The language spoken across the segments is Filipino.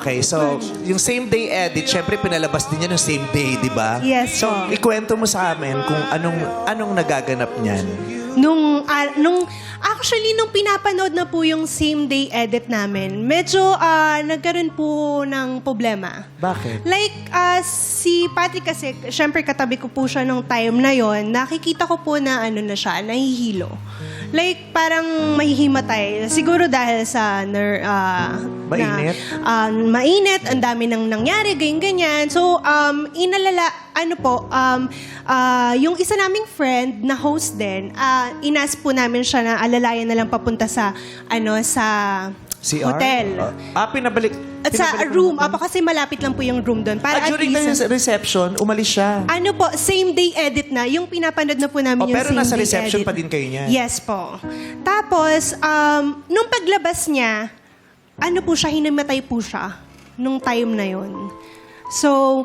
Okay, so yung same day edit, syempre pinalabas din yan yung same day, di ba? Yes So, po. ikwento mo sa amin kung anong nagaganap niyan. Actually, nung pinapanood na po yung same day edit namin, medyo nagkaroon po ng problema. Bakit? Like, si Patrick kasi, syempre katabi ko po siya nung time na yon, nakikita ko po na na siya, nahihilo. Like, parang mahihimatay. Siguro dahil sa Mainit? mainit, ang dami nang nangyari, ganyan-ganyan. So, yung isa naming friend na host din, inas po namin siya na alalayan na lang papunta sa, sa CR? hotel. Pinabalik. At sa room, kasi malapit lang po yung room doon. Para at During least, the reception, umalis siya. same day edit na. Yung pinapanood na po namin yung Pero same nasa day reception edit. pa din kayo niyan? Yes po. Tapos, nung paglabas niya, po siya, hinamatay po siya nung time na yon. So,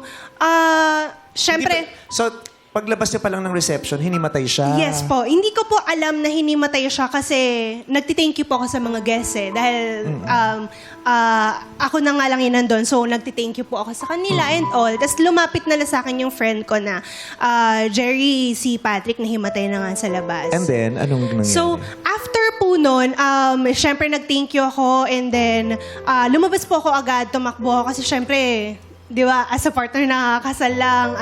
syempre, So, paglabas niya pa lang ng reception, hinimatay siya. yes po. Hindi ko po alam na hinimatay siya kasi nagti-thank you po ako sa mga guests eh. Dahil ako na nga lang yun nandun. So, nagti-thank you po ako sa kanila and all. Tapos lumapit na lang sa akin yung friend ko na Jerry, si Patrick, nahimatay na nga sa labas. And then, anong nangyari? So, after po nun, syempre nag-thank you ako and then lumabas po ako agad, tumakbo ako kasi syempre, di ba, as a partner, nakakasal lang,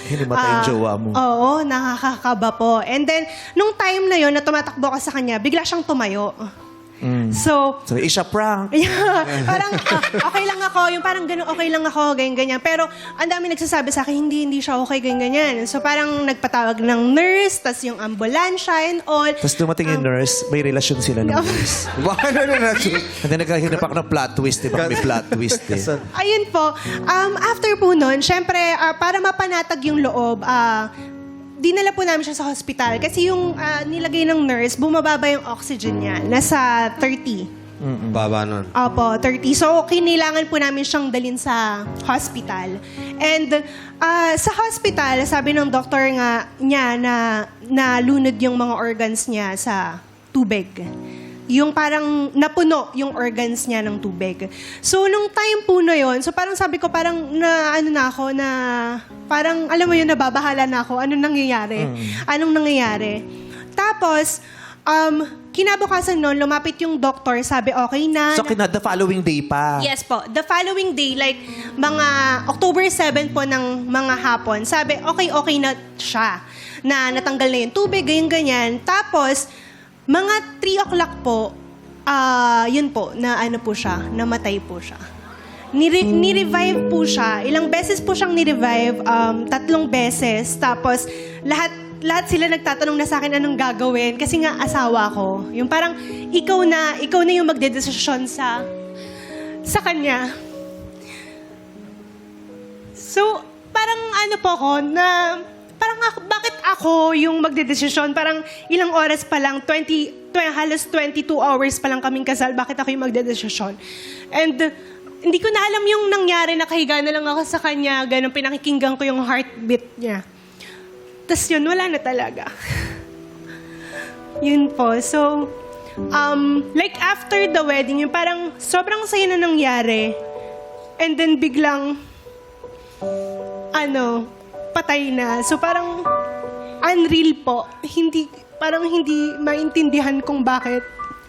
Hinimatay yung jowa mo. Oo, nakakakaba po. And then, nung time na yon na tumatakbo ka sa kanya, bigla siyang tumayo. So, Isha prank. parang okay lang ako, yung parang gano'n, okay lang ako, ganyan-ganyan. Pero ang dami nagsasabi sa akin, hindi siya okay, ganyan-ganyan. So parang nagpatawag ng nurse, tas yung ambulansya and all. Tapos dumating yung nurse, may relasyon sila ng nurse. And then nagkahinap ako ng plot twist, di ba? May plot twist eh. Ayun po. After po nun, syempre, para mapanatag yung loob, dinala po namin siya sa hospital. Kasi yung nilagay ng nurse, bumababa yung oxygen niya. Nasa 30. Baba nun. Opo, 30. So, kailangan po namin siyang dalhin sa hospital. And sa hospital, sabi ng doktor nga niya na nalunod yung mga organs niya sa tubig. Yung parang napuno yung organs niya ng tubig. So, nung time po na yun, so parang sabi ko, parang parang, alam mo yun, nababahala na ako. Anong nangyayari? Tapos, kinabukasan nun, lumapit yung doktor, sabi, okay na. So, the following day pa. Yes po. The following day, like mga October 7 po ng mga hapon, sabi, okay na siya. Na natanggal na yung tubig, ganyan-ganyan. Tapos, mga 3 o'clock po, yun po, namatay po siya. Ni-revive po siya. Ilang beses po siyang ni-revive, 3 beses. Tapos, lahat sila nagtatanong na sa akin anong gagawin kasi nga asawa ko. Yung parang ikaw na yung magdedesisyon sa kanya. So, parang bakit ako yung magdedesisyon? Parang ilang oras pa lang, halos 22 hours pa lang kaming kasal, bakit ako yung magdedesisyon? And hindi ko na alam yung nangyari, nakahiga na lang ako sa kanya, ganun, pinakikinggan ko yung heartbeat niya. Tapos yun, wala na talaga. Yun po. So, like after the wedding, yung parang sobrang saya na nangyari. And then biglang, patay na. So parang unreal po. Parang hindi maintindihan kung bakit.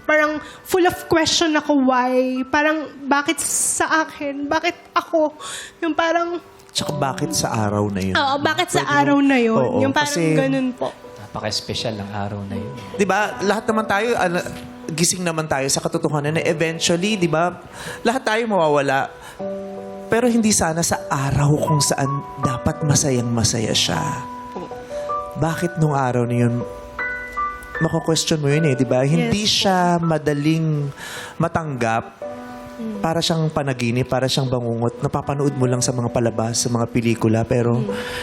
Parang full of question ako why. Parang bakit sa akin? Bakit ako? Yung parang... Tsaka bakit sa araw na yun? Oo, bakit sa araw na yun? Oo, yung parang kasi- ganun po. Napaka-special ng araw na yun. Di ba, lahat naman tayo, gising naman tayo sa katotohanan na eventually, di ba, lahat tayo mawawala. Pero hindi sana sa araw kung saan dapat masayang-masaya siya. Bakit nung araw na yun, mako-question mo yun eh, di ba? Hindi siya madaling matanggap. Para siyang panaginip, para siyang bangungot. Napapanood mo lang sa mga palabas, sa mga pelikula. Pero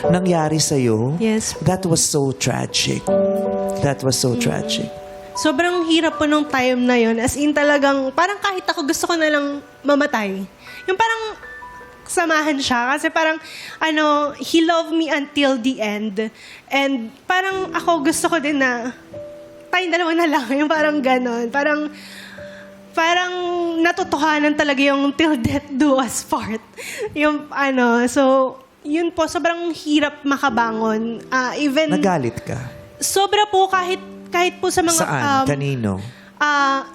nangyari sa'yo, Yes. that was so tragic. That was so tragic. Sobrang hirap po nung time na yun. As in talagang, parang kahit ako gusto ko na lang mamatay. Yung parang samahan siya. Kasi parang, he loved me until the end. And parang ako gusto ko din na, tayong dalawa na lang. Yung parang ganon. Parang, parang natutuhanan talaga yung till death do us part. Yung so, yun po, sobrang hirap makabangon. Even, Nagalit ka? sobra po kahit po sa mga... Saan? Kanino?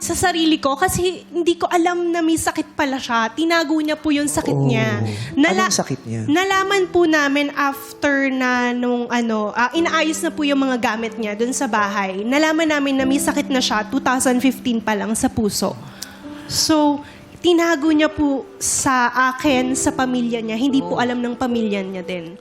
Sa sarili ko kasi hindi ko alam na may sakit pala siya. Tinago niya po yung sakit niya. Anong sakit niya? Nalaman po namin after na nung inaayos na po yung mga gamit niya dun sa bahay. Nalaman namin na may sakit na siya 2015 pa lang sa puso. So, tinago niya po sa akin, sa pamilya niya. Hindi po alam ng pamilya niya din.